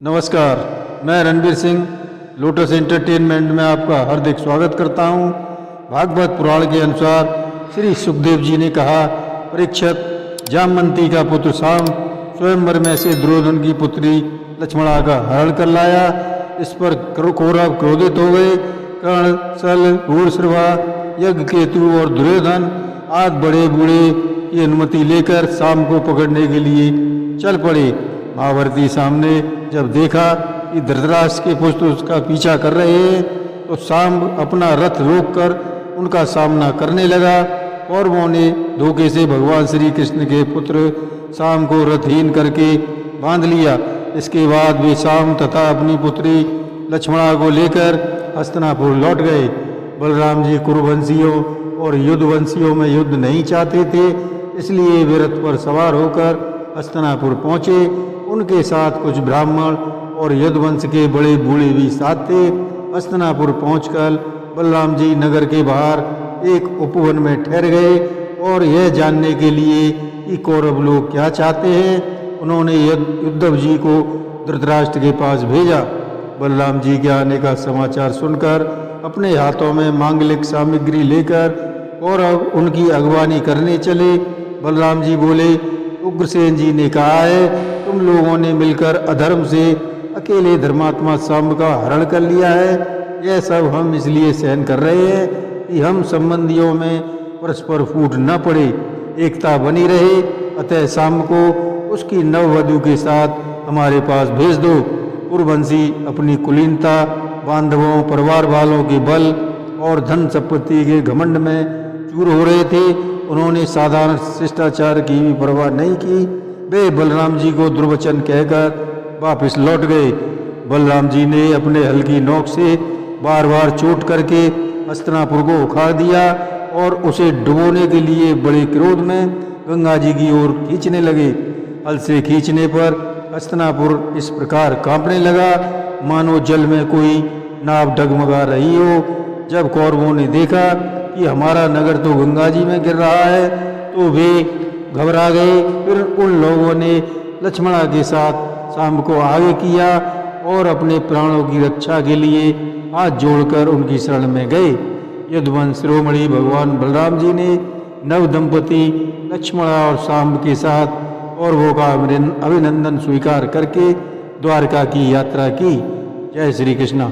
नमस्कार, मैं Ranbir Singh lotus entertainment में आपका हार्दिक स्वागत करता हूं। भागवत पुराण के अनुसार श्री सुखदेव जी ने कहा, परीक्षित, जामवंती का पुत्र साम स्वयंवर में से दुर्योधन की पुत्री लक्ष्मणा का हरण कर लाया। इस पर कौरव क्रोधित हो गए। कर्ण, सल, भूरिश्रवा, यज्ञकेतु और दुर्योधन आदि बड़े बूढ़े की अनुमति लेकर साम को पकड़ने के लिए चल पड़े। महाभारती सामने जब देखा कि धृतराष्ट्र के पुत्र उसका पीछा कर रहे हैं, तो साम अपना रथ रोककर उनका सामना करने लगा। कौरवों ने धोखे से भगवान श्री कृष्ण के पुत्र साम को रथहीन करके बांध लिया। इसके बाद वे साम तथा अपनी पुत्री लक्ष्मणा को लेकर हस्तिनापुर लौट गए। बलराम जी कुरुवंशियों और युद्धवंशियों में युद्ध नहीं चाहते थे, इसलिए वे रथ पर सवार होकर हस्तिनापुर पहुँचे। उनके साथ कुछ ब्राह्मण और यदुवंश के बड़े बूढ़े भी साथ थे। हस्तिनापुर पहुंचकर बलराम जी नगर के बाहर एक उपवन में ठहर गए और यह जानने के लिए कि कौरव लोग क्या चाहते हैं, उन्होंने उद्धव जी को धृतराष्ट्र के पास भेजा। बलराम जी के आने का समाचार सुनकर अपने हाथों में मांगलिक सामग्री लेकर कौरव उनकी अगवानी करने चले। बलराम जी बोले, उग्रसेन जी ने कहा है, तुम लोगों ने मिलकर अधर्म से अकेले धर्मात्मा साम का हरण कर लिया है। यह सब हम इसलिए सहन कर रहे हैं कि हम संबंधियों में परस्पर फूट न पड़े, एकता बनी रहे। अतः साम को उसकी नववधू के साथ हमारे पास भेज दो। कुरुवंशी अपनी कुलीनता, बांधवों, परिवार वालों के बल और धन संपत्ति के घमंड में चूर हो रहे थे। उन्होंने साधारण शिष्टाचार की भी परवाह नहीं की। वे बलराम जी को दुर्वचन कहकर वापस लौट गए। बलराम जी ने अपने हल की नोक से बार बार चोट करके हस्तिनापुर को उखाड़ दिया और उसे डुबोने के लिए बड़े क्रोध में गंगा जी की ओर खींचने लगे। हल से खींचने पर हस्तिनापुर इस प्रकार कांपने लगा मानो जल में कोई नाव डगमगा रही हो। जब कौरवों ने देखा कि हमारा नगर तो गंगा जी में गिर रहा है, तो वे घबरा गए। फिर उन लोगों ने लक्ष्मणा के साथ साम को आगे किया और अपने प्राणों की रक्षा के लिए हाथ जोड़कर उनकी शरण में गए। यदुवंश शिरोमणि भगवान बलराम जी ने नव दंपति लक्ष्मणा और साम के साथ कौरवों का अभिनंदन स्वीकार करके द्वारका की यात्रा की। जय श्री कृष्ण।